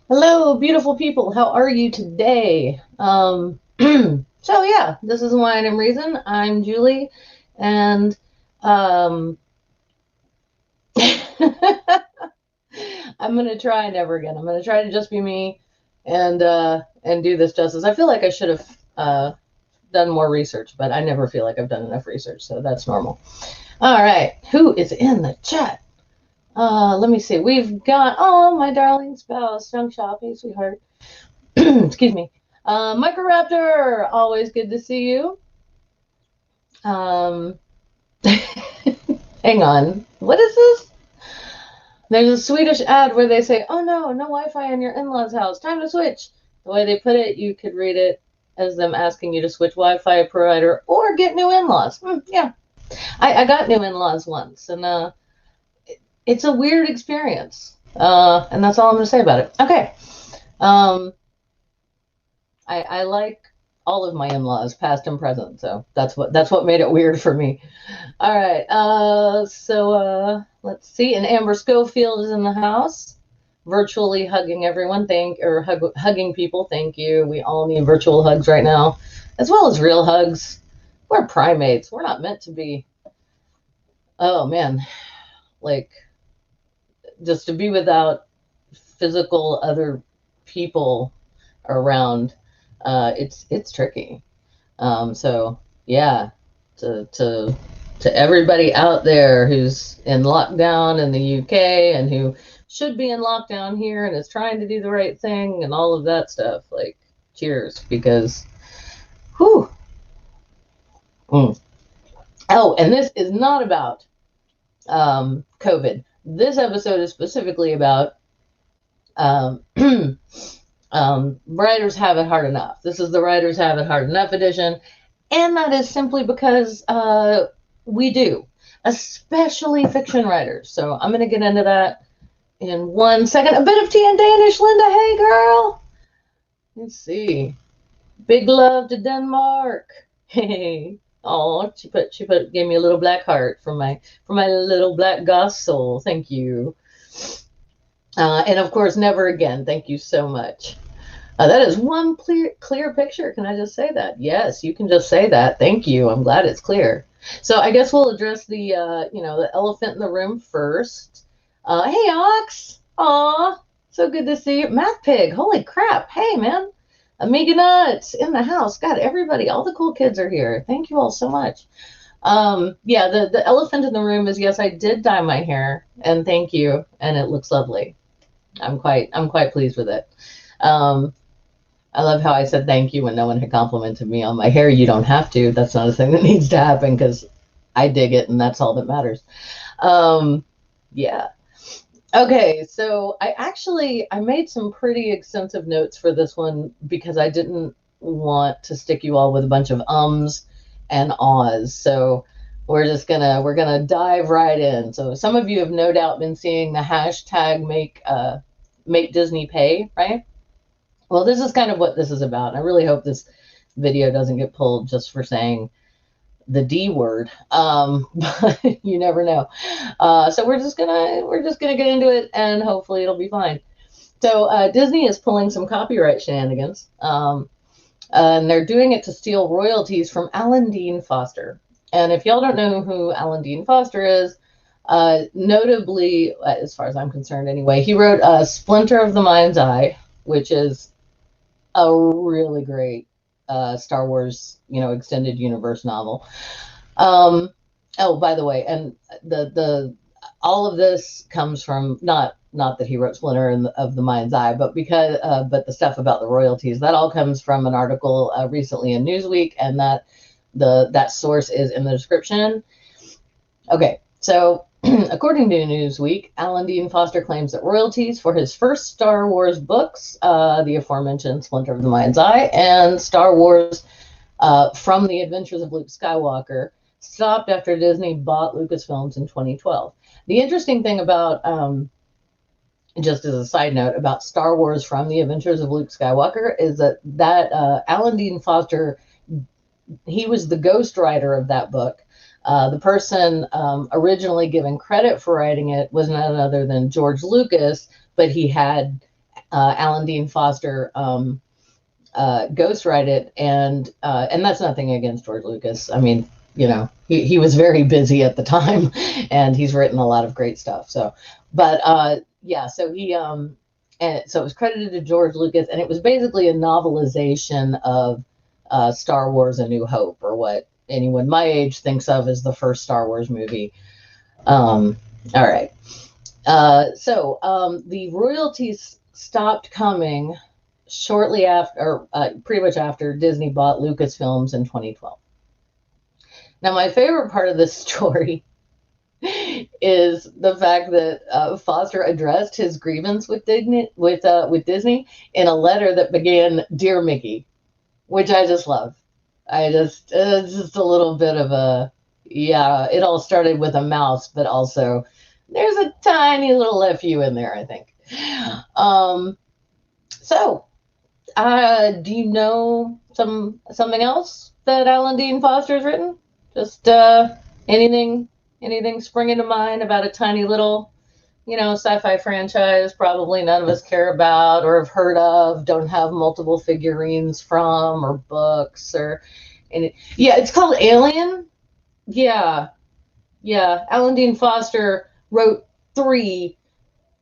Hello, beautiful people. How are you today? So yeah, this is Wine and Reason. I'm Julie, and um, I'm gonna try never again. I'm gonna try to just be me and do this justice. I feel like I should have done more research, but I never feel like I've done enough research, so that's normal. All right, who is in the chat? Let me see. We've got my darling spouse, Young Shoppy, sweetheart. Excuse me. Microraptor, always good to see you. Um, hang on. What is this? There's a Swedish ad where they say, "Oh no, no Wi-Fi in your in-laws' house. Time to switch." The way they put it, you could read it as them asking you to switch Wi-Fi provider or get new in-laws. Yeah, I got new in-laws once, and it's a weird experience. And that's all I'm going to say about it. Okay. Um, I like all of my in-laws, past and present. So that's what made it weird for me. All right. Let's see. And Amber Schofield is in the house, virtually hugging everyone. Hugging people. Thank you. We all need virtual hugs right now, as well as real hugs. We're primates. We're not meant to be. Oh man, like just to be without physical other people around. It's tricky. So yeah, to to everybody out there who's in lockdown in the UK and who should be in lockdown here and is trying to do the right thing and all of that stuff, like cheers, because whew. Mm. Oh, and this is not about COVID. This episode is specifically about um, writers have it hard enough. This is the writers have it hard enough edition. And that is simply because we do, especially fiction writers. So I'm going to get into that in 1 second. A bit of tea and Danish, Linda. Hey, girl. Let's see. Big love to Denmark. Hey. Oh, gave me a little black heart from my little black goth soul. Thank you. And of course, never again. Thank you so much. That is one clear picture. Can I just say that? Yes, you can just say that. Thank you. I'm glad it's clear. So I guess we'll address the elephant in the room first. Hey, Ox. Aw, so good to see you. Math Pig. Holy crap. Hey, man. Amiga Nuts in the house. God, everybody, all the cool kids are here. Thank you all so much. Yeah, the elephant in the room is, yes, I did dye my hair, and thank you, and it looks lovely. I'm quite pleased with it. Um, I love how I said thank you when no one had complimented me on my hair. You don't have to. That's not a thing that needs to happen because I dig it and that's all that matters. Yeah. Okay, so I made some pretty extensive notes for this one because I didn't want to stick you all with a bunch of ums and ahs. So we're gonna dive right in. So some of you have no doubt been seeing the hashtag make Disney pay, right? Well, this is kind of what this is about. I really hope this video doesn't get pulled just for saying the D word, but you never know. So we're just gonna get into it, and hopefully it'll be fine. So Disney is pulling some copyright shenanigans, and they're doing it to steal royalties from Alan Dean Foster. And if y'all don't know who Alan Dean Foster is, notably, as far as I'm concerned anyway, he wrote Splinter of the Mind's Eye, which is a really great Star Wars, extended universe novel. Um, oh, by the way, and the all of this comes from not that he wrote Splinter of the Mind's Eye, but the stuff about the royalties that all comes from an article recently in Newsweek, and that source is in the description. Okay, so according to Newsweek, Alan Dean Foster claims that royalties for his first Star Wars books, the aforementioned Splinter of the Mind's Eye and Star Wars from the Adventures of Luke Skywalker, stopped after Disney bought Lucasfilms in 2012. The interesting thing about, just as a side note, about Star Wars from the Adventures of Luke Skywalker is that Alan Dean Foster, he was the ghostwriter of that book. The person originally given credit for writing it was none other than George Lucas, but he had Alan Dean Foster ghostwrite it, and that's nothing against George Lucas. I mean, he was very busy at the time, and he's written a lot of great stuff. So, but yeah, so and so it was credited to George Lucas, and it was basically a novelization of Star Wars: A New Hope, or what anyone my age thinks of as the first Star Wars movie. All right. So the royalties stopped coming shortly after, pretty much after Disney bought Lucasfilms in 2012. Now, my favorite part of this story is the fact that Foster addressed his grievance with Disney in a letter that began, "Dear Mickey," which I just love. It's just a little bit of a, yeah, it all started with a mouse, but also there's a tiny little FU in there, I think. So, do you know something else that Alan Dean Foster's written? Just anything springing to mind about a tiny little, sci-fi franchise probably none of us care about or have heard of, don't have multiple figurines from, or books, or any. Yeah, it's called Alien. Yeah, Alan Dean Foster wrote 3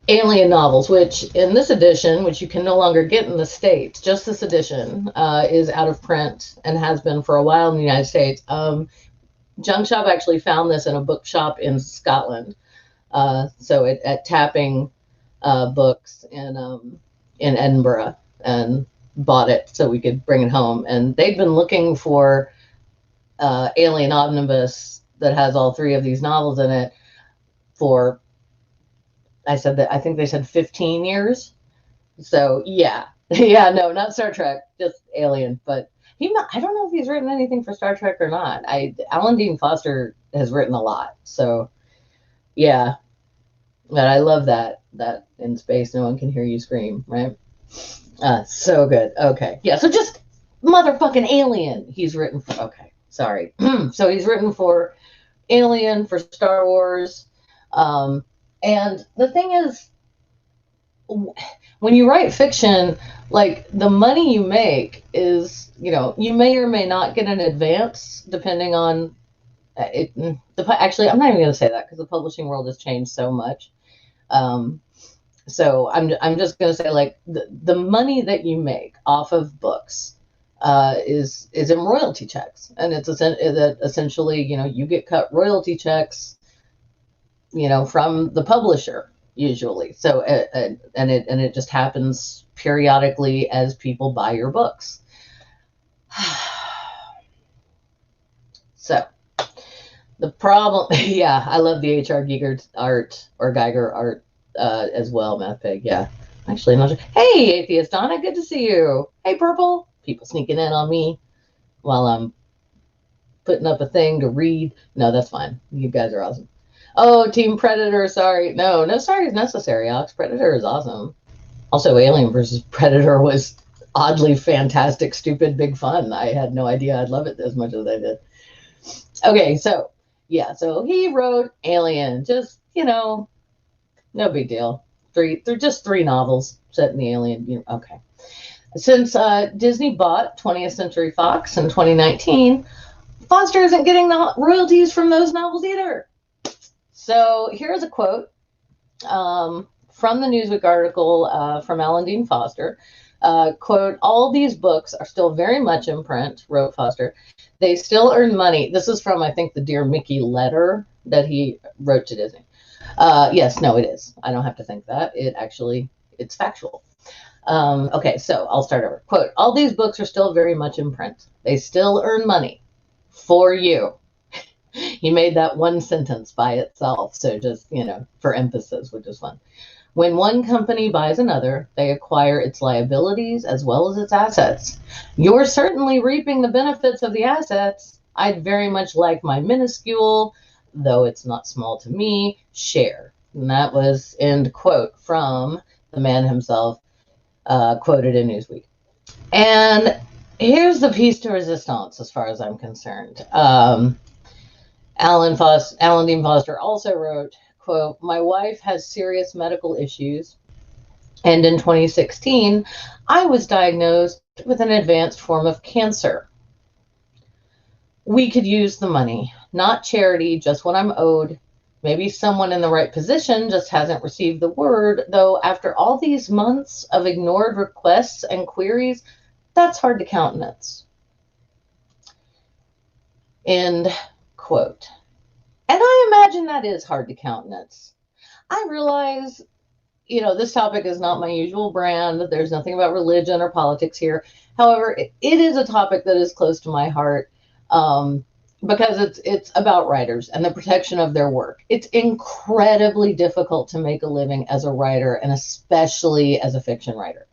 Alien novels, which in this edition, which you can no longer get in the States, just this edition is out of print and has been for a while in the United States. Junk Shop actually found this in a bookshop in Scotland. So at Tapping Books in Edinburgh, and bought it so we could bring it home. And they'd been looking for Alien Omnibus that has all 3 of these novels in it for, I think they said 15 years. So yeah, yeah, no, not Star Trek, just Alien. But I don't know if he's written anything for Star Trek or not. Alan Dean Foster has written a lot. So yeah, but I love that in space no one can hear you scream, right? So good. Okay, yeah. So just motherfucking Alien. He's written for. Okay, sorry. So he's written for Alien, for Star Wars, and the thing is, when you write fiction, like, the money you make is, you may or may not get an advance depending on it. Actually, I'm not even going to say that because the publishing world has changed so much. So I'm just going to say, like, the money that you make off of books is in royalty checks, and it's essentially, you get cut royalty checks, from the publisher usually. So and it just happens periodically as people buy your books. So the problem, yeah, I love the H.R. Giger art, or Geiger art as well, Math Pig. Yeah, actually, not. Hey, Atheist Donna, good to see you. Hey, Purple. People sneaking in on me while I'm putting up a thing to read. No, that's fine. You guys are awesome. Oh, Team Predator, sorry. No sorry is necessary, Alex. Predator is awesome. Also, Alien versus Predator was oddly fantastic, stupid, big fun. I had no idea I'd love it as much as I did. Okay, so, yeah, so he wrote Alien. Just, no big deal. They're just 3 novels set in the Alien. Okay. Since Disney bought 20th Century Fox in 2019, Foster isn't getting the royalties from those novels either. So here's a quote from the Newsweek article from Alan Dean Foster. Quote, "All these books are still very much in print," wrote Foster. "They still earn money." This is from, I think, the Dear Mickey letter that he wrote to Disney. Yes, no, it is. I don't have to think that. It's factual. Okay, so I'll start over. Quote, "All these books are still very much in print. They still earn money for you." He made that one sentence by itself, so just, for emphasis, which is fun. "When one company buys another, they acquire its liabilities as well as its assets. You're certainly reaping the benefits of the assets. I'd very much like my minuscule, though it's not small to me, share." And that was, end quote, from the man himself, quoted in Newsweek. And here's the piece de resistance, as far as I'm concerned. Alan Dean Foster also wrote, quote, "My wife has serious medical issues And in 2016, I was diagnosed with an advanced form of cancer. We could use the money, not charity, just what I'm owed. Maybe someone in the right position just hasn't received the word, though after all these months of ignored requests and queries, that's hard to countenance. End quote. And I imagine that is hard to countenance. I realize, this topic is not my usual brand. There's nothing about religion or politics here. However, it is a topic that is close to my heart, because it's about writers and the protection of their work. It's incredibly difficult to make a living as a writer, and especially as a fiction writer.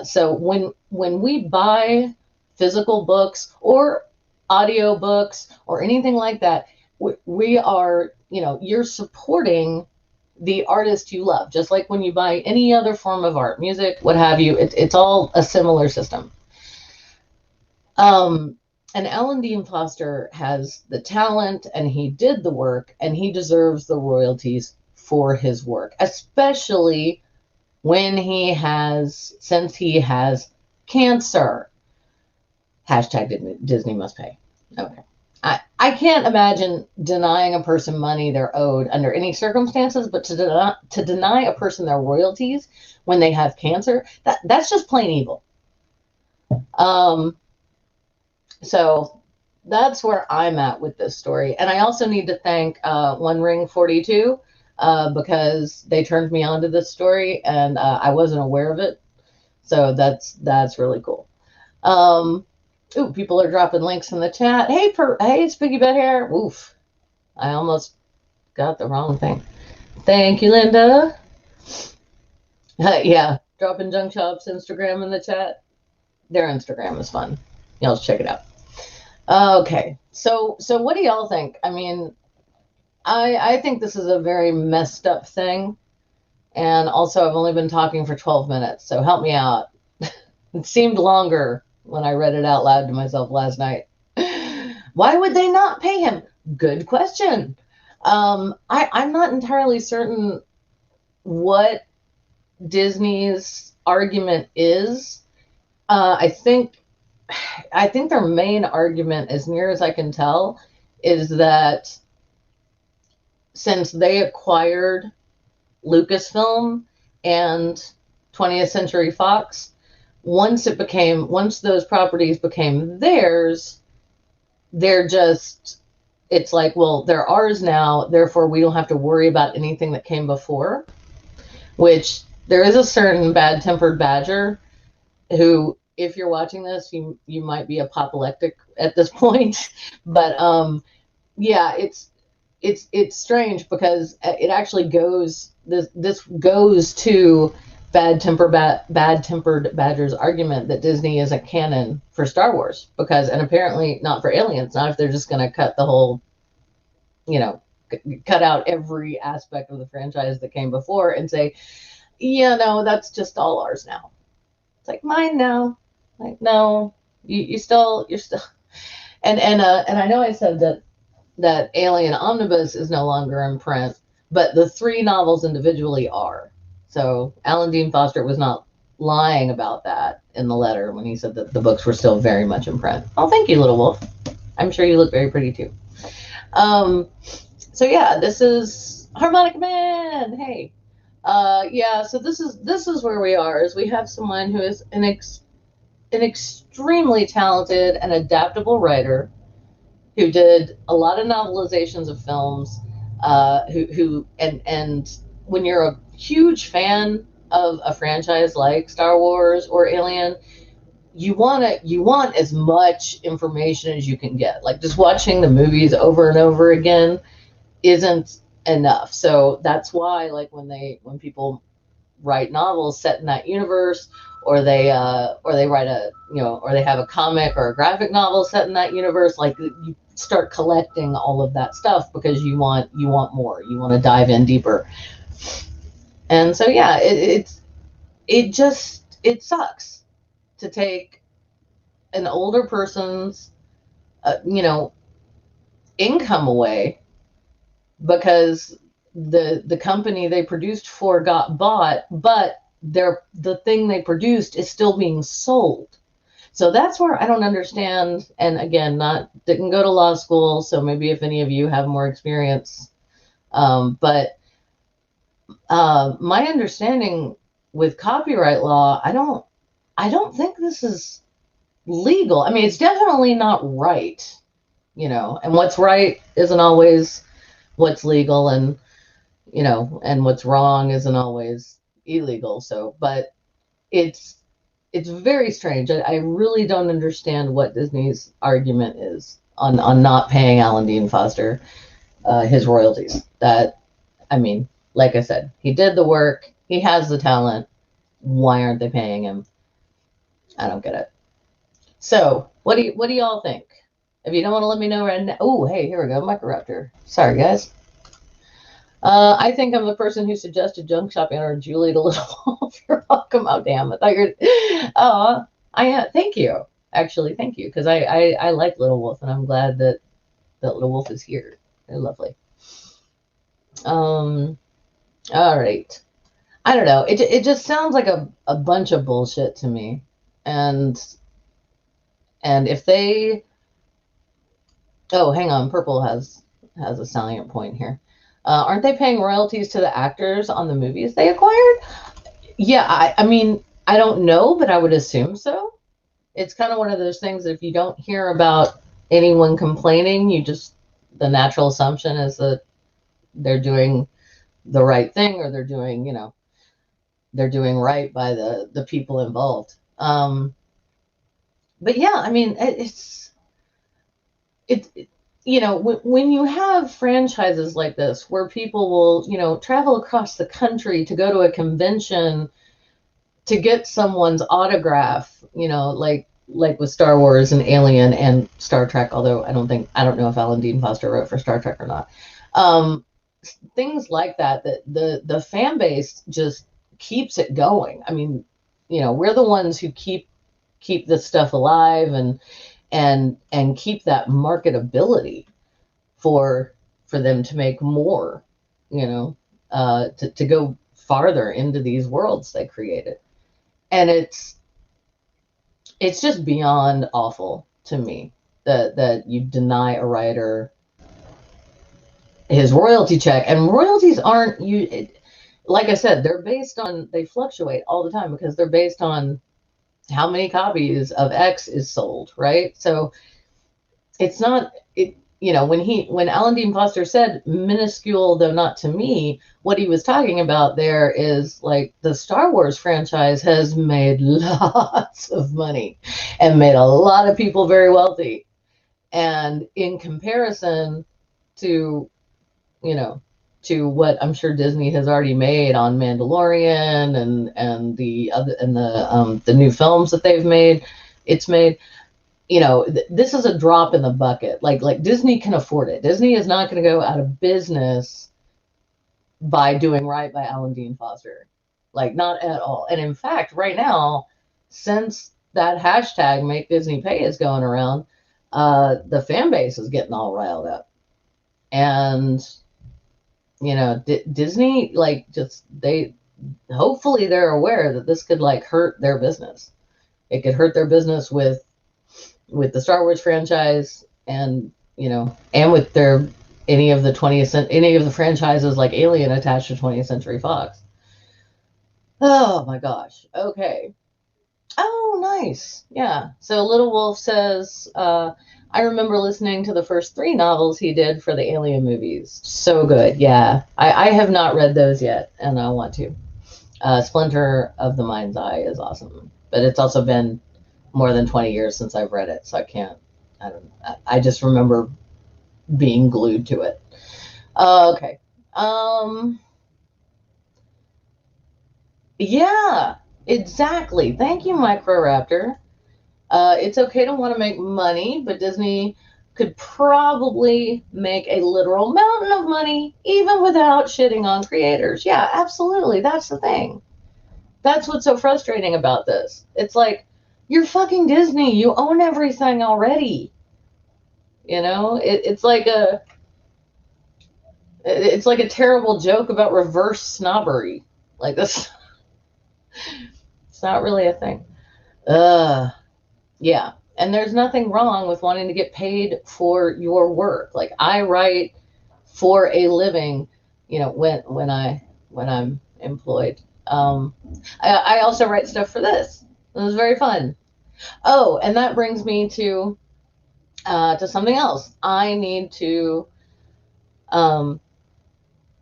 So when we buy physical books or audio books or anything like that, we are, you're supporting the artist you love, just like when you buy any other form of art, music, what have you. It's all a similar system. And Alan Dean Foster has the talent, and he did the work, and he deserves the royalties for his work, especially since he has cancer. Hashtag Disney must pay. Okay. I can't imagine denying a person money they're owed under any circumstances, but to deny a person their royalties when they have cancer, that's just plain evil. So that's where I'm at with this story. And I also need to thank One Ring 42, because they turned me on to this story, and I wasn't aware of it. So that's really cool. Ooh, people are dropping links in the chat. Hey, Spooky Bed Hair. Oof, I almost got the wrong thing. Thank you, Linda. Yeah, dropping Junk Shop's Instagram in the chat. Their Instagram is fun. Y'all check it out. Okay, so what do y'all think? I mean, I think this is a very messed up thing, and also I've only been talking for 12 minutes, so help me out. It seemed longer when I read it out loud to myself last night. Why would they not pay him? Good question. I'm not entirely certain what Disney's argument is. I think their main argument, as near as I can tell, is that since they acquired Lucasfilm and 20th Century Fox, once those properties became theirs, it's like, well, they're ours now, therefore we don't have to worry about anything that came before. Which, there is a certain bad-tempered badger who, if you're watching this, you might be apoplectic at this point. But yeah, it's strange because it actually goes to bad-tempered badger's argument that Disney isn't canon for Star Wars, and apparently not for Aliens. Not if they're just going to cut the whole, cut out every aspect of the franchise that came before and say, yeah, no, that's just all ours now. It's like, mine now. Like, no, you're still, and I know I said that Alien Omnibus is no longer in print, but the 3 novels individually are. So Alan Dean Foster was not lying about that in the letter when he said that the books were still very much in print. Oh, thank you, Little Wolf. I'm sure you look very pretty too. So yeah, this is Harmonica Man. Hey. Yeah, so this is where we are, is we have someone who is an extremely talented and adaptable writer who did a lot of novelizations of films, and when you're a huge fan of a franchise like Star Wars or Alien, you want as much information as you can get. Like, just watching the movies over and over again isn't enough. So that's why, like, when people write novels set in that universe, or they write or they have a comic or a graphic novel set in that universe, like, you start collecting all of that stuff because you want more. You want to dive in deeper. And so yeah, it sucks to take an older person's income away because the company they produced for got bought, but the thing they produced is still being sold. So that's where I don't understand. And again, didn't go to law school, so maybe if any of you have more experience, but my understanding with copyright law, I don't think this is legal. I mean, it's definitely not right, and what's right isn't always what's legal, and and what's wrong isn't always illegal. So, but it's very strange. I really don't understand what Disney's argument is on not paying Alan Dean Foster his royalties. That, I mean, like I said, he did the work. He has the talent. Why aren't they paying him? I don't get it. So, what do y'all think? If you don't want to let me know right now. Oh, hey, here we go. Microraptor. Sorry, guys. I think I'm the person who suggested junk shopping or Julie the Little Wolf. You're welcome. Oh, damn. I thought you're. Thank you. Actually, thank you. Because I like Little Wolf, and I'm glad that Little Wolf is here. They're lovely. All right. I don't know. It just sounds like a bunch of bullshit to me. And if they. Oh, hang on. Purple has a salient point here. Aren't they paying royalties to the actors on the movies they acquired? Yeah, I mean, I don't know, but I would assume so. It's kind of one of those things that if you don't hear about anyone complaining, the natural assumption is that they're doing the right thing, or they're doing right by the people involved. But yeah, I mean, when you have franchises like this where people will, travel across the country to go to a convention to get someone's autograph, like with Star Wars and Alien and Star Trek, although I don't know if Alan Dean Foster wrote for Star Trek or not. Things like that the fan base just keeps it going. I mean, we're the ones who keep this stuff alive and keep that marketability for them to make more, to go farther into these worlds they created. And it's just beyond awful to me that you deny a writer his royalty check. And royalties aren't like I said, they fluctuate all the time because they're based on how many copies of X is sold, right? So it's not when Alan Dean Foster said minuscule, though not to me, what he was talking about there is like the Star Wars franchise has made lots of money and made a lot of people very wealthy. And in comparison to, to what I'm sure Disney has already made on Mandalorian and the new films that they've made, this is a drop in the bucket. Like Disney can afford it. Disney is not going to go out of business by doing right by Alan Dean Foster. Like, not at all. And in fact, right now, since that hashtag Make Disney Pay is going around, the fan base is getting all riled up. And, Disney, hopefully they're aware that this could hurt their business. It could hurt their business with the Star Wars franchise, and and with any of the franchises like Alien attached to 20th Century Fox. Oh my gosh. Okay. Oh, nice. Yeah. So Little Wolf says, I remember listening to the first 3 novels he did for the Alien movies. So good. Yeah. I have not read those yet, and I want to. Splinter of the Mind's Eye is awesome, but it's also been more than 20 years since I've read it, so I just remember being glued to it. Okay. Yeah, exactly. Thank you, Microraptor. It's okay to want to make money, but Disney could probably make a literal mountain of money even without shitting on creators. Yeah, absolutely. That's the thing. That's what's so frustrating about this. It's like, you're fucking Disney. You own everything already. It's like a terrible joke about reverse snobbery. Like this. It's not really a thing. Yeah. And there's nothing wrong with wanting to get paid for your work. Like I write for a living, when I'm employed. Um, I also write stuff for this. It was very fun. Oh, and that brings me to something else. I need to. Um,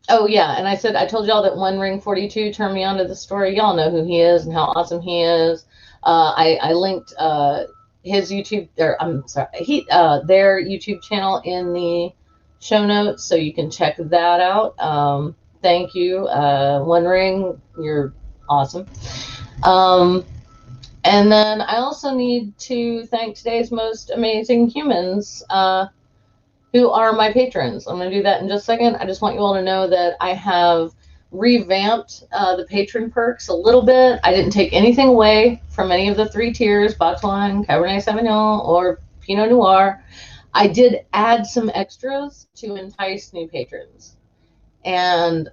oh yeah, and I told y'all that One Ring 42 turned me onto the story. Y'all know who he is and how awesome he is. I linked his YouTube, or I'm sorry, their YouTube channel in the show notes, so you can check that out. Thank you, One Ring, you're awesome. Um, and then I also need to thank today's most amazing humans, who are my patrons. I'm going to do that in just a second. I just want you all to know that I have revamped the patron perks a little bit. I didn't take anything away from any of the 3 tiers, Box 1, Cabernet Sauvignon, or Pinot Noir. I did add some extras to entice new patrons. And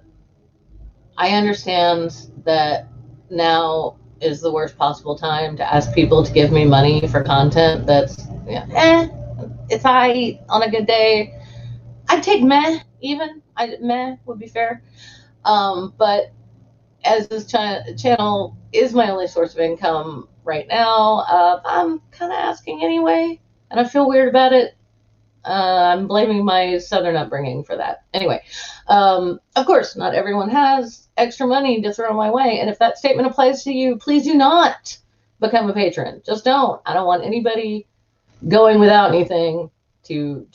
I understand that now is the worst possible time to ask people to give me money for content that's, it's on a good day. I'd take meh, even. Meh would be fair. But as this channel is my only source of income right now, I'm kind of asking anyway, and I feel weird about it. I'm blaming my Southern upbringing for that. Anyway, of course, not everyone has extra money to throw my way, and if that statement applies to you, please do not become a patron. Just don't. I don't want anybody going without anything to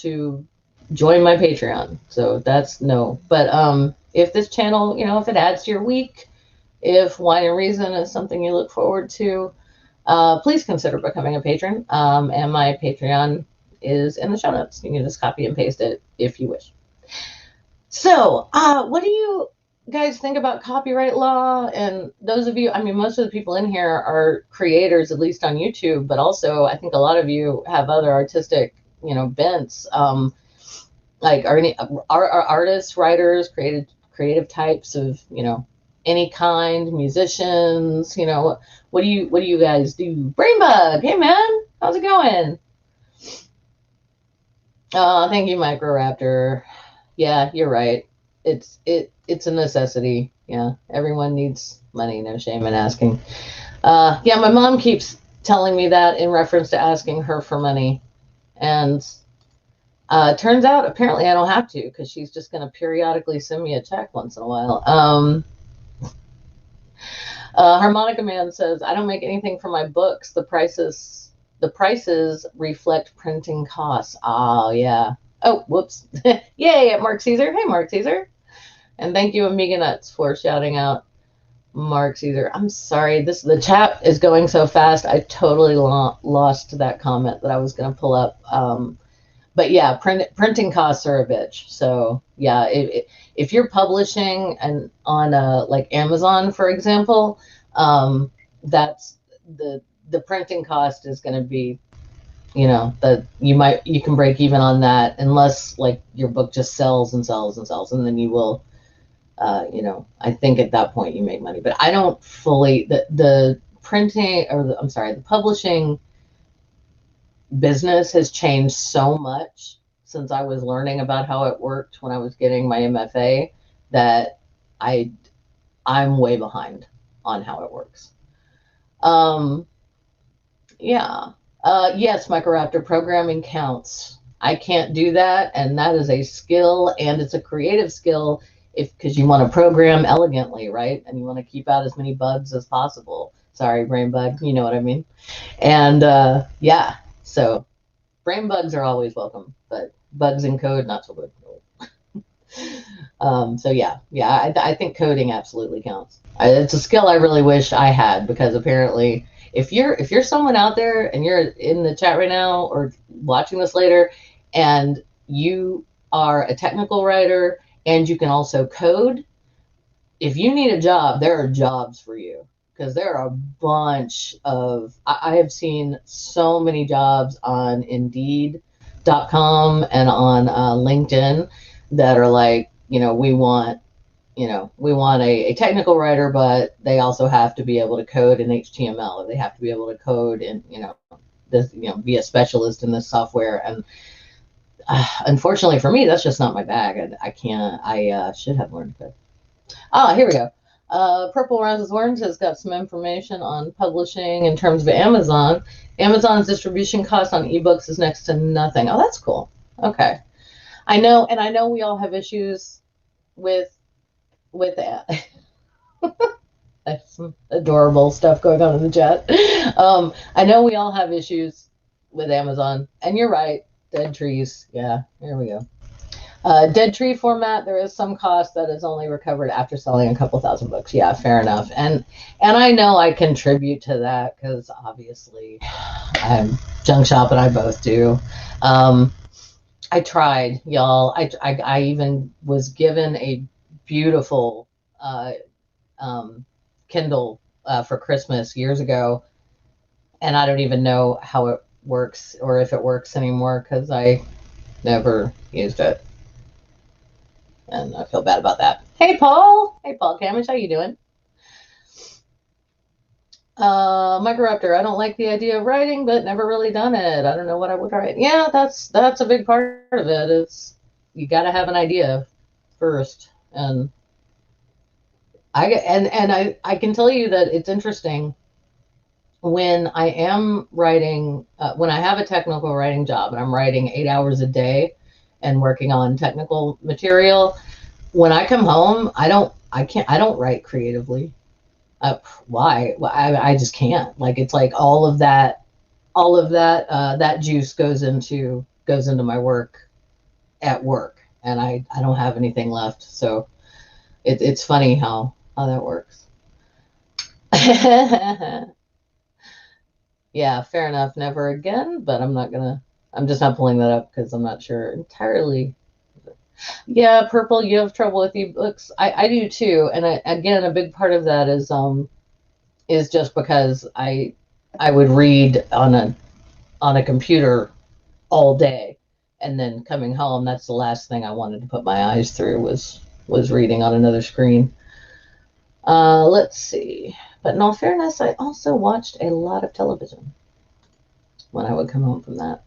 join my Patreon. So that's no. But if this channel, if it adds to your week, if Wine and Reason is something you look forward to, please consider becoming a patron. And my Patreon is in the show notes. You can just copy and paste it if you wish. So, what do you guys think about copyright law? And those of you, most of the people in here are creators, at least on YouTube, but also I think a lot of you have other artistic, bents. Like are artists, writers, creative types of, any kind, musicians, what do you guys do? Brainbug, hey man, how's it going? Thank you, Microraptor. Yeah, you're right. It's a necessity. Yeah, everyone needs money. No shame in asking. Yeah, my mom keeps telling me that in reference to asking her for money, and turns out apparently I don't have to, because she's just going to periodically send me a check once in a while. Harmonica Man says, I don't make anything for my books. The prices reflect printing costs. Oh, yeah. Oh, whoops. Yay, at Mark Caesar. Hey, Mark Caesar. And thank you, Amiga Nuts, for shouting out Mark Caesar. I'm sorry. The chat is going so fast. I totally lost that comment that I was going to pull up. But yeah, printing costs are a bitch. So yeah, if you're publishing and on like Amazon, for example, that's the printing cost is going to be, that you can break even on that, unless like your book just sells and sells and sells, and then you will, I think at that point you make money. But I don't fully, the printing, or the publishing business has changed so much since I was learning about how it worked when I was getting my MFA, that I'm way behind on how it works. Yeah. Yes, Microraptor, programming counts. I can't do that, and that is a skill, and it's a creative skill, because you want to program elegantly, right? And you want to keep out as many bugs as possible. Sorry, brain bug, you know what I mean? And yeah, so brain bugs are always welcome, but bugs in code, not so good. So yeah, I think coding absolutely counts. It's a skill I really wish I had, because apparently, if you're someone out there and you're in the chat right now or watching this later, and you are a technical writer and you can also code, if you need a job, there are jobs for you, because there are a bunch of, I have seen so many jobs on Indeed.com and on LinkedIn that are like, we want we want a technical writer, but they also have to be able to code in HTML, or they have to be able to code in, this, be a specialist in this software. And unfortunately for me, that's just not my bag. I can't. I should have learned code. Here we go. Purple Roses Orange has got some information on publishing in terms of Amazon. Amazon's distribution cost on ebooks is next to nothing. Oh, that's cool. Okay. I know we all have issues with that. There's some adorable stuff going on in the chat. I know we all have issues with Amazon, and you're right. Dead trees. Yeah, here we go. Dead tree format, there is some cost that is only recovered after selling a couple thousand books. Yeah, fair enough. And I know I contribute to that because obviously Junk Shop and I both do. I tried, y'all. I even was given a beautiful Kindle for Christmas years ago, and I don't even know how it works or if it works anymore because I never used it. And I feel bad about that. Hey, Paul. Hey, Paul Camish. How you doing? Microraptor. I don't like the idea of writing, but never really done it. I don't know what I would write. Yeah, that's a big part of it. It's you got to have an idea first, and I can tell you that it's interesting when I am writing, when I have a technical writing job and I'm writing 8 hours a day and working on technical material. When I come home, I don't write creatively. Why? I just can't. Like, it's like all of that that juice goes into my work at work, and I don't have anything left. So it's funny how that works. Yeah, fair enough. Never again, but I'm just not pulling that up because I'm not sure entirely. Yeah, Purple, you have trouble with ebooks. I do too. And again, a big part of that is just because I would read on a computer all day, and then coming home, that's the last thing I wanted to put my eyes through was reading on another screen. Let's see. But in all fairness, I also watched a lot of television when I would come home from that.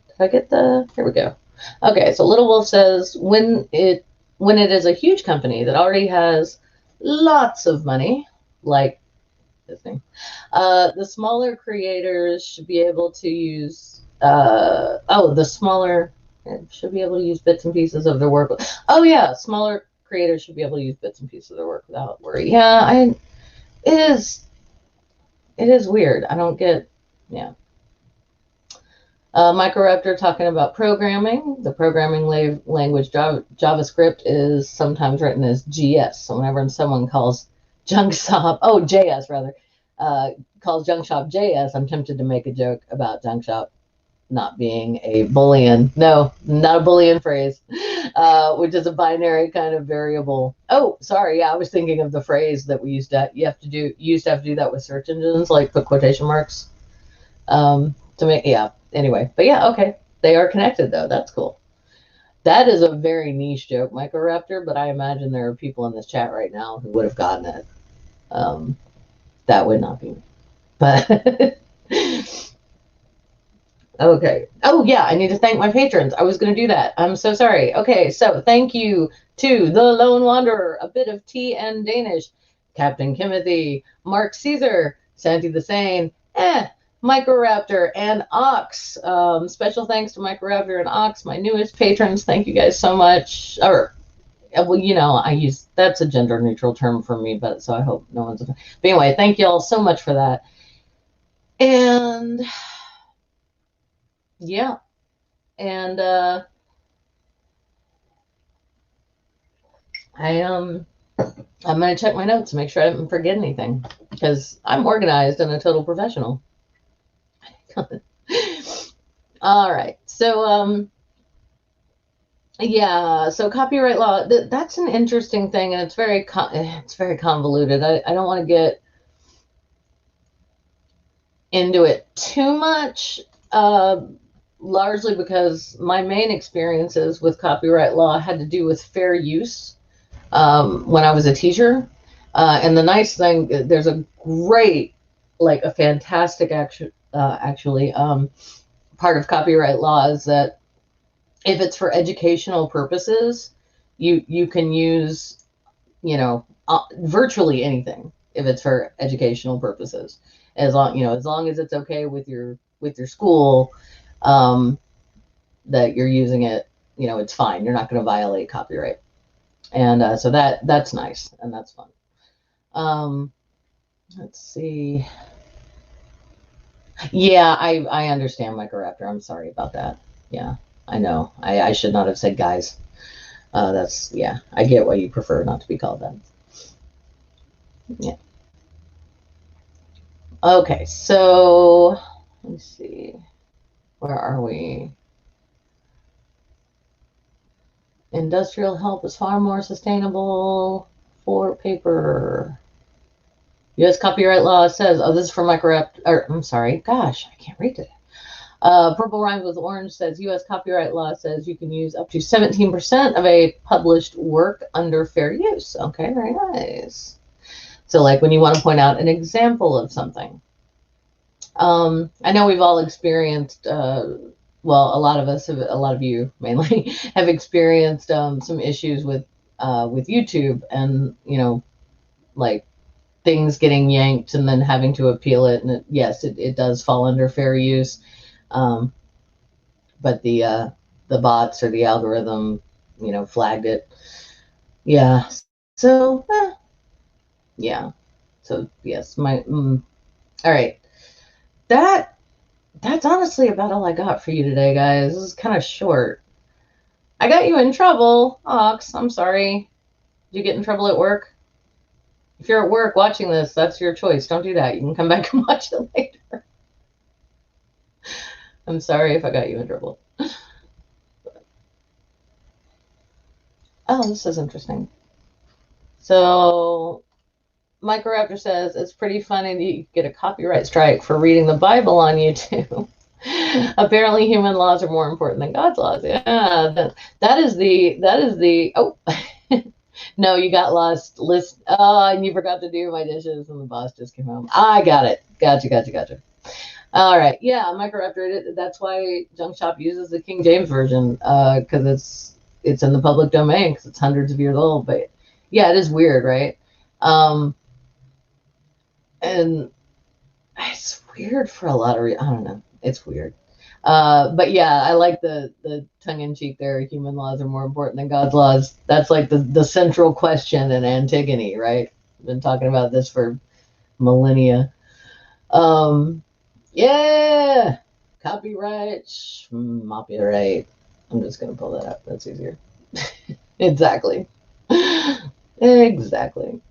Did I get here we go. Okay, so Little Wolf says, when it is a huge company that already has lots of money, like Disney, the smaller creators should be able to use, the smaller should be able to use bits and pieces of their work. Oh yeah, smaller creators should be able to use bits and pieces of their work without worry. Yeah, it is weird. I don't get, yeah. Microraptor talking about programming. The programming language JavaScript is sometimes written as GS. So whenever someone calls Junk Shop, JS rather, calls Junk Shop JS, I'm tempted to make a joke about Junk Shop not being a Boolean. No, not a Boolean phrase, which is a binary kind of variable. Oh, sorry. Yeah, I was thinking of the phrase that we used to have to do that with search engines, like put quotation marks to make. Yeah. Anyway, but yeah, okay. They are connected though. That's cool. That is a very niche joke, Microraptor, but I imagine there are people in this chat right now who would have gotten it. That would not be me. But okay. Oh, yeah, I need to thank my patrons. I was going to do that. I'm so sorry. Okay, so thank you to The Lone Wanderer, A Bit of Tea and Danish, Captain Kimothy, Mark Caesar, Santi the Sane, Microraptor, and Ox. Special thanks to Microraptor and Ox, my newest patrons. Thank you guys so much. Well, that's a gender neutral term for me, but so I hope no one's. But anyway, thank you all so much for that. And yeah, and I'm gonna check my notes to make sure I didn't forget anything because I'm organized and a total professional. All right, so yeah, so copyright law, that's an interesting thing, and it's very convoluted. I don't want to get into it too much, largely because my main experiences with copyright law had to do with fair use. when I was a teacher. And the nice thing, there's a great, like a fantastic actually part of copyright law is that if it's for educational purposes, you can use, virtually anything if it's for educational purposes, as long as it's okay with your school, that you're using it, it's fine. You're not going to violate copyright. And so that's nice and that's fun. Let's see. Yeah, I understand, Microraptor. I'm sorry about that. Yeah, I know. I should not have said guys. Yeah, I get why you prefer not to be called that. Yeah. Okay, so let's see. Where are we? Industrial hemp is far more sustainable for paper. U.S. copyright law says, oh, this is for Microraptor, or I'm sorry, gosh, I can't read it. Purple rhymes with orange says U.S. copyright law says you can use up to 17% of a published work under fair use. Okay, very nice. So like when you want to point out an example of something. I know we've all experienced, well, a lot of you mainly have experienced some issues with YouTube and, like things getting yanked and then having to appeal it. And yes, it does fall under fair use. But the bots or the algorithm, flagged it. Yeah. So, yeah. So yes, all right. That's honestly about all I got for you today, guys. This is kind of short. I got you in trouble, Ox. I'm sorry. Did you get in trouble at work? If you're at work watching this, that's your choice. Don't do that. You can come back and watch it later. I'm sorry if I got you in trouble. Oh, this is interesting. So, Microraptor says it's pretty funny that you get a copyright strike for reading the Bible on YouTube. Apparently, human laws are more important than God's laws. Yeah, that is the. Oh, no, you got lost. List. Oh, and you forgot to do my dishes, and the boss just came home. I got it. Gotcha. All right. Yeah, Microraptor. That's why Junk Shop uses the King James version, because it's in the public domain because it's hundreds of years old. But yeah, it is weird, right? And it's weird for a lot of reasons. I don't know. It's weird. But yeah, I like the tongue-in-cheek there. Human laws are more important than God's laws. That's like the central question in Antigone, right? Been talking about this for millennia. Yeah, copyright. I'm just gonna pull that up. That's easier. Exactly. Exactly.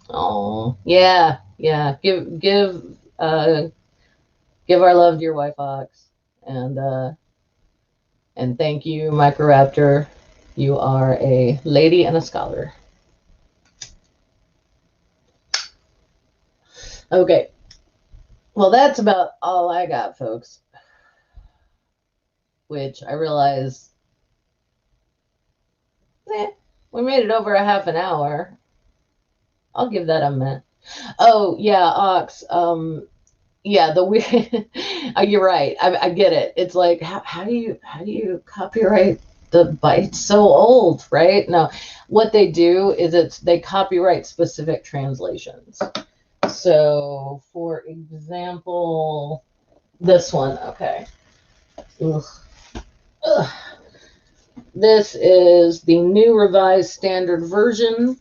Oh, yeah. Give our love to your wife, Ox, and thank you, Microraptor. You are a lady and a scholar. Okay. Well, that's about all I got, folks. Which I realize, we made it over a half an hour. I'll give that a minute. Oh yeah, Ox. Yeah, the weird. You're right. I get it. It's like how do you copyright the bite? It's so old, right? No, what they do is they copyright specific translations. So, for example, this one. Okay. Ugh. This is the new revised standard version.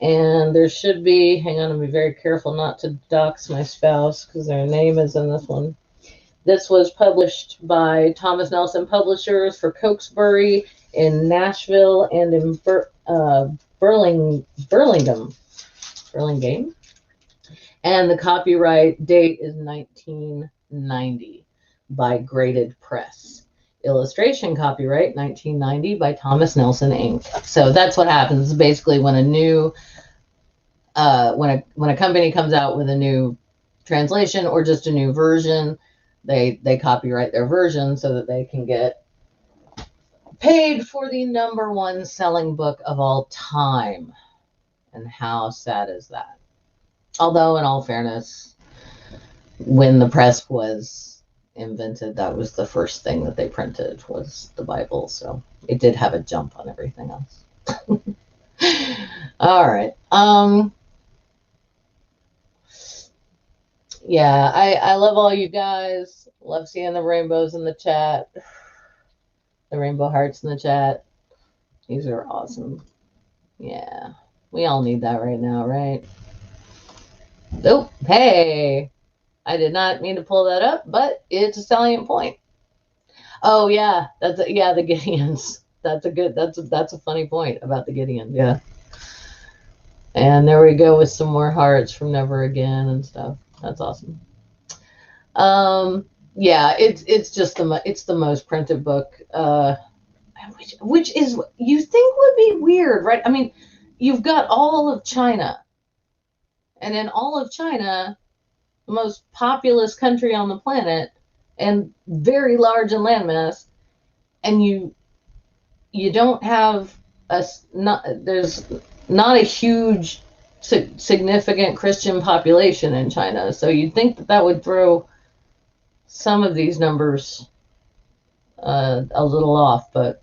And there should be, hang on, I'm be very careful not to dox my spouse because their name is in this one. This was published by Thomas Nelson Publishers for Cokesbury in Nashville and in Burlingame. And the copyright date is 1990 by Graded Press. Illustration copyright 1990 by Thomas Nelson Inc. So that's what happens basically when a new when a company comes out with a new translation or just a new version, they copyright their version so that they can get paid for the #1 selling book of all time. And how sad is that? Although, in all fairness, when the press was invented, that was the first thing that they printed was the Bible. So it did have a jump on everything else. All right. Yeah, I love all you guys. Love seeing the rainbows in the chat. The rainbow hearts in the chat. These are awesome. Yeah. We all need that right now, right? Oh, hey. I did not mean to pull that up, but it's a salient point. Oh yeah, the Gideons. That's a funny point about the Gideon. Yeah. And there we go with some more hearts from Never Again and stuff. That's awesome. Yeah, it's just the most printed book, which is you think would be weird, right? I mean, you've got all of China, and in all of China, the most populous country on the planet, and very large in landmass, and you don't have there's not a huge significant Christian population in China, so you'd think that would throw some of these numbers a little off, but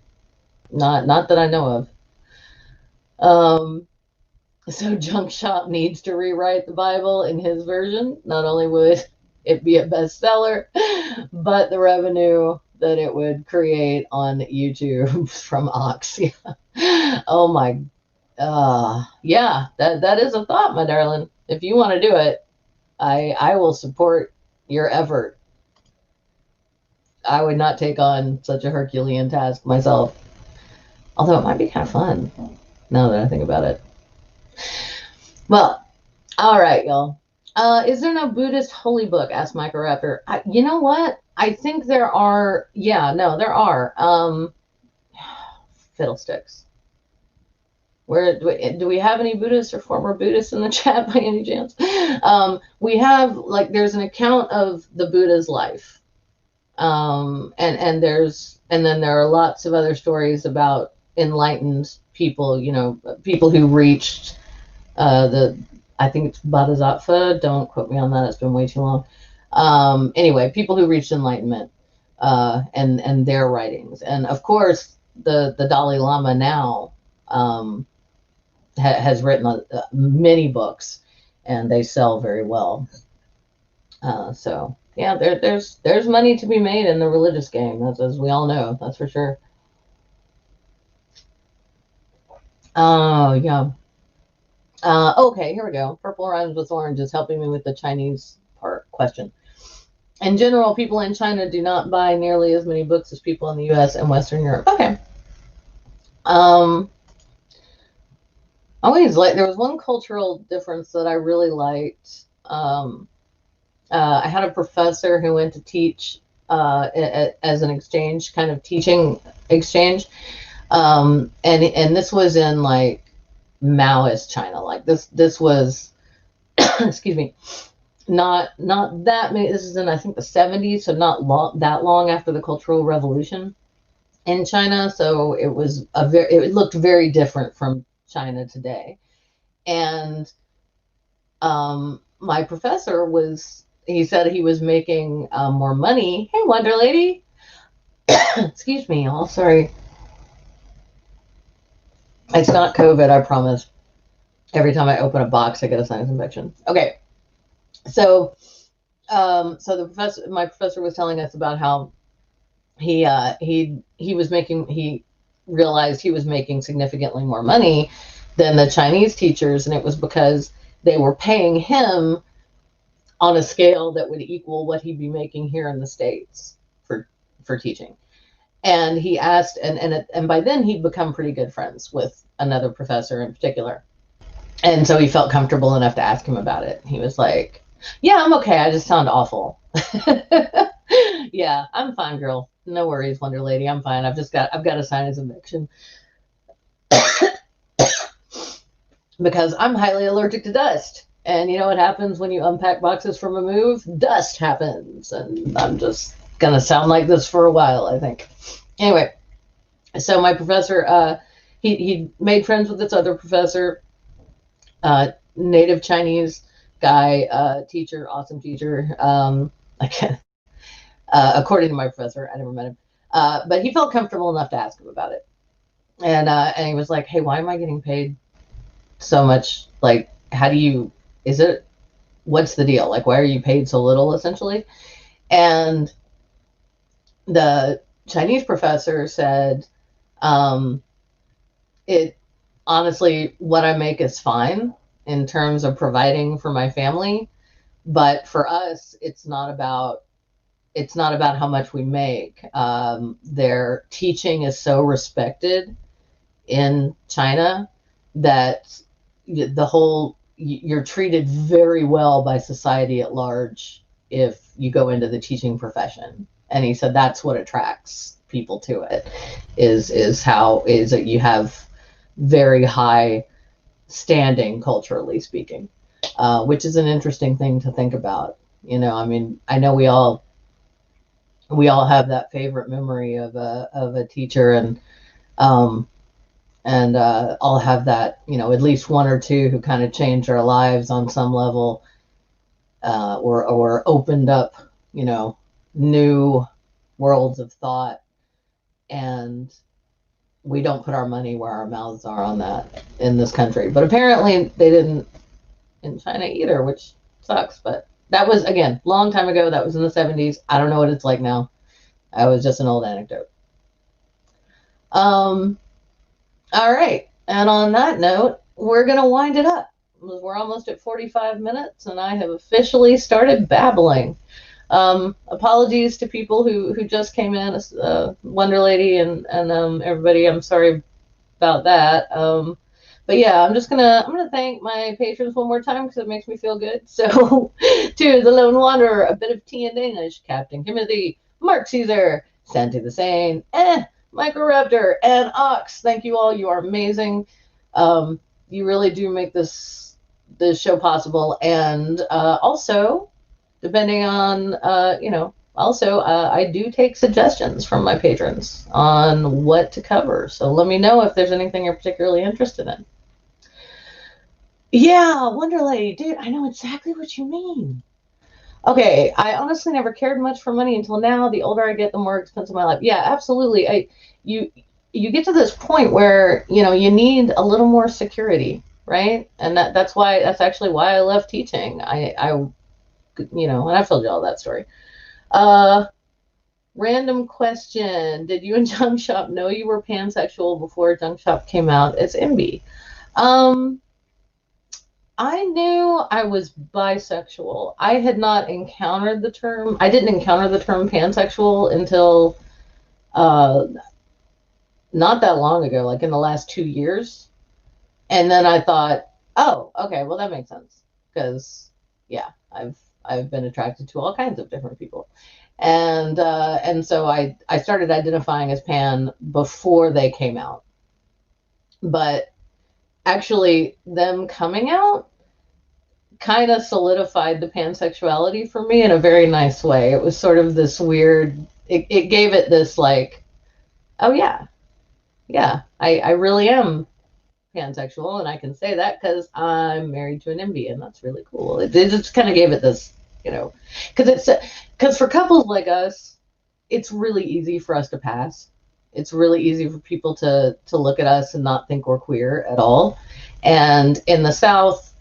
not that I know of. So Junk Shop needs to rewrite the Bible in his version. Not only would it be a bestseller, but the revenue that it would create on YouTube from Ox. Yeah. Oh my, yeah, that is a thought, my darling. If you want to do it, I will support your effort. I would not take on such a Herculean task myself. Although it might be kind of fun, now that I think about it. Well, all right, y'all. Is there no Buddhist holy book? Asked Micro Raptor. You know what? I think there are. Yeah, no, there are. Fiddlesticks. Where do we have any Buddhists or former Buddhists in the chat by any chance? We have, like, there's an account of the Buddha's life. And then there are lots of other stories about enlightened people, people who reached I think it's Bodhisattva. Don't quote me on that. It's been way too long. Anyway, people who reached enlightenment, and their writings. And of course, the Dalai Lama now has written many books, and they sell very well. So yeah, there's money to be made in the religious game, as we all know. That's for sure. Oh yeah. Okay, here we go. Purple rhymes with orange is helping me with the Chinese part question. In general, people in China do not buy nearly as many books as people in the U.S. and Western Europe. Okay. Always there was one cultural difference that I really liked. I had a professor who went to teach as an exchange, kind of teaching exchange, and this was in like Maoist China. Like this was, excuse me, not that many. This is in, I think, the 70s, so not that long after the Cultural Revolution in China. So it was it looked very different from China today. And my professor he said he was making more money. Hey, Wonder Lady. Excuse me, y'all. Sorry. It's not COVID, I promise. Every time I open a box, I get a sinus infection. Okay. So my professor was telling us about how he realized he was making significantly more money than the Chinese teachers, and it was because they were paying him on a scale that would equal what he'd be making here in the States for teaching. And he asked, and by then he'd become pretty good friends with another professor in particular. And so he felt comfortable enough to ask him about it. He was like, yeah, I'm okay. I just sound awful. Yeah, I'm fine, girl. No worries, Wonder Lady. I'm fine. I've got a sinus infection. Because I'm highly allergic to dust. And you know what happens when you unpack boxes from a move? Dust happens. And I'm just going to sound like this for a while, I think. Anyway, So my professor, he made friends with this other professor, native Chinese guy, teacher, awesome teacher. According to my professor, I never met him, but he felt comfortable enough to ask him about it. And he was like, "Hey, why am I getting paid so much? Like, how do you? Is it? What's the deal? Like, why are you paid so little, essentially?" And the Chinese professor said, "It honestly, what I make is fine in terms of providing for my family, but for us, it's not about how much we make. Their teaching is so respected in China that you're treated very well by society at large if you go into the teaching profession." And he said that's what attracts people to it, is that you have very high standing culturally speaking, which is an interesting thing to think about. I mean, I know we all have that favorite memory of a teacher, um, and all have that, at least one or two who kind of changed our lives on some level, or opened up, new worlds of thought. And we don't put our money where our mouths are on that in this country. But apparently they didn't in China either, which sucks. But that was, again, long time ago. That was in the 70s. I don't know what it's like now. That was just an old anecdote. Um, all right. And on that note, we're going to wind it up. We're almost at 45 minutes, and I have officially started babbling. Apologies to people who just came in, Wonder Lady and everybody. I'm sorry about that. But yeah, I'm gonna thank my patrons one more time because it makes me feel good. So to the Lone Wanderer, a bit of tea in Danish, Captain Timothy, Mark Caesar, Santi the Sane, Microraptor, and Ox. Thank you all. You are amazing. You really do make this show possible. And also, depending on also, I do take suggestions from my patrons on what to cover. So let me know if there's anything you're particularly interested in. Yeah, Wonder Lady, dude, I know exactly what you mean. Okay, I honestly never cared much for money until now. The older I get, the more expensive my life. Yeah, absolutely. You you get to this point where you need a little more security, right? And that's actually why I love teaching. And I've told you all that story. Uh, Random question: did you and Junk Shop know you were pansexual before Junk Shop came out as MB? Um, I knew I was bisexual. I had not encountered the term. I didn't encounter the term pansexual until uh, not that long ago, like in the last 2 years. And then I thought, oh, okay, well that makes sense because yeah, I've been attracted to all kinds of different people, and so I started identifying as pan before they came out, but actually them coming out kind of solidified the pansexuality for me in a very nice way. It was sort of this weird. It gave it this like, oh yeah, yeah, I really am pansexual, and I can say that because I'm married to an MB, and that's really cool. It just kind of gave it this, because for couples like us, it's really easy for us to pass. It's really easy for people to look at us and not think we're queer at all. And in the South,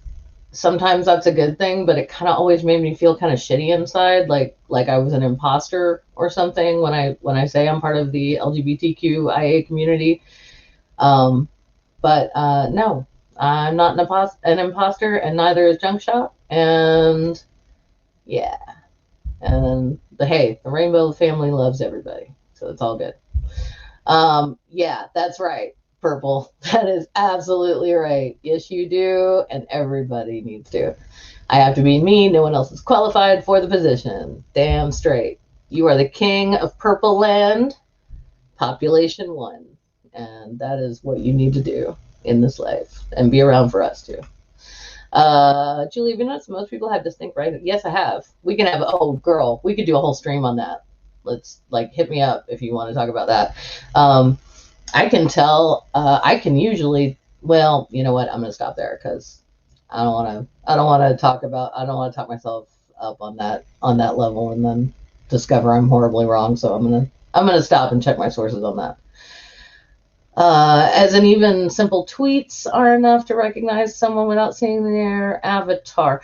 sometimes that's a good thing, but it kind of always made me feel kind of shitty inside, like I was an imposter or something when I say I'm part of the LGBTQIA community. Um, but no, I'm not an imposter, and neither is Junk Shop. And yeah, and hey, the Rainbow family loves everybody, so it's all good. Yeah, that's right, Purple. That is absolutely right. Yes, you do, and everybody needs to. I have to be me. No one else is qualified for the position. Damn straight. You are the king of Purple Land, population 1. And that is what you need to do in this life and be around for us too. Julie, have you noticed most people have distinct right? Yes, I have. We can have, oh girl, we could do a whole stream on that. Let's hit me up if you want to talk about that. I can tell. I can usually. Well, you know what? I'm gonna stop there because I don't want to. I don't want to talk about. I don't want to talk myself up on that level and then discover I'm horribly wrong. So I'm gonna stop and check my sources on that. As in, even simple tweets are enough to recognize someone without seeing their avatar.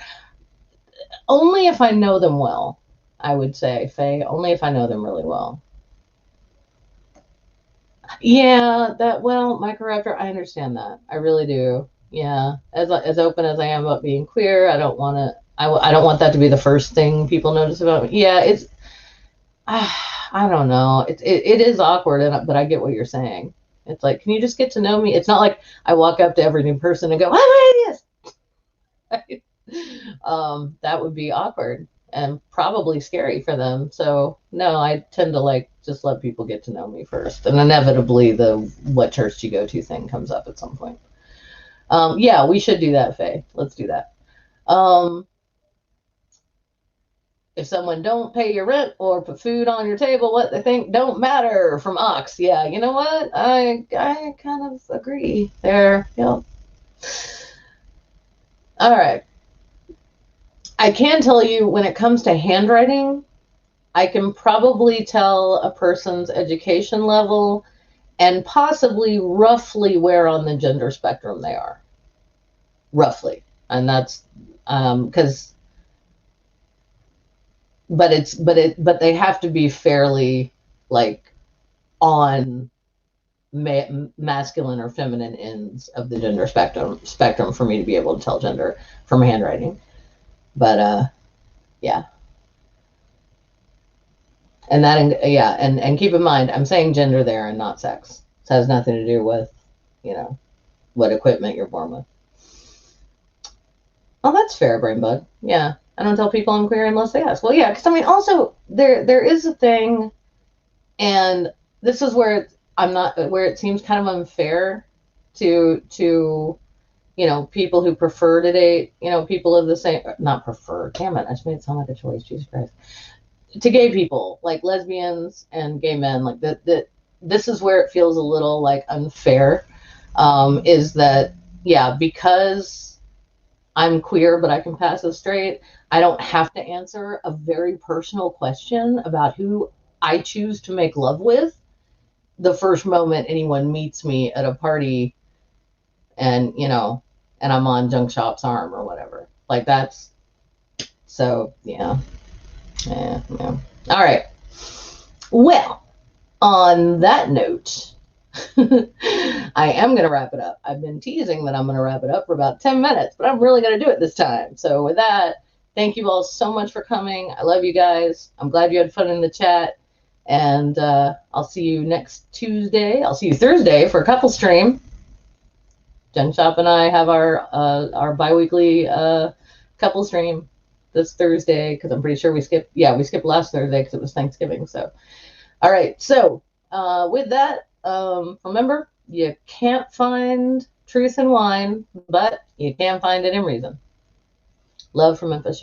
Only if I know them well, I would say, Faye. Only if I know them really well. Yeah, that well, microraptor, I understand that. I really do. Yeah, as open as I am about being queer, I don't want to. I don't want that to be the first thing people notice about me. Yeah, it's. I don't know. It is awkward, but I get what you're saying. It's like, can you just get to know me? It's not like I walk up to every new person and go, "I'm hideous." That would be awkward and probably scary for them. So no, I tend to like just let people get to know me first, and inevitably the "what church do you go to" thing comes up at some point. Yeah, we should do that, Faye. Let's do that. Um, if someone don't pay your rent or put food on your table, what they think don't matter from Ox. Yeah, you know what? I kind of agree there. Yep. All right. I can tell you when it comes to handwriting, I can probably tell a person's education level and possibly roughly where on the gender spectrum they are. Roughly. And that's because but they have to be fairly like on masculine or feminine ends of the gender spectrum for me to be able to tell gender from handwriting. But yeah. And and keep in mind, I'm saying gender there and not sex. It has nothing to do with, you know, what equipment you're born with. Oh, that's fair, brain bug. Yeah, I don't tell people I'm queer unless they ask. Well, yeah, because I mean, also there is a thing, and this is where I'm not where it seems kind of unfair to people who prefer to date people of the same not prefer. Damn it, I just made it sound like a choice. Jesus Christ. To gay people like lesbians and gay men like that this is where it feels a little like unfair is that yeah, because I'm queer but I can pass as straight, I don't have to answer a very personal question about who I choose to make love with the first moment anyone meets me at a party and and I'm on Junk Shop's arm or whatever. Like that's so yeah. All right. Well, on that note, I am going to wrap it up. I've been teasing that I'm going to wrap it up for about 10 minutes, but I'm really going to do it this time. So with that, thank you all so much for coming. I love you guys. I'm glad you had fun in the chat. And I'll see you next Tuesday. I'll see you Thursday for a couple stream. Jen Shop and I have our bi-weekly couple stream this Thursday because I'm pretty sure we skipped last Thursday because it was Thanksgiving. So all right, so with that, remember, you can't find truth in wine, but you can find it in reason. Love from Memphis, y'all.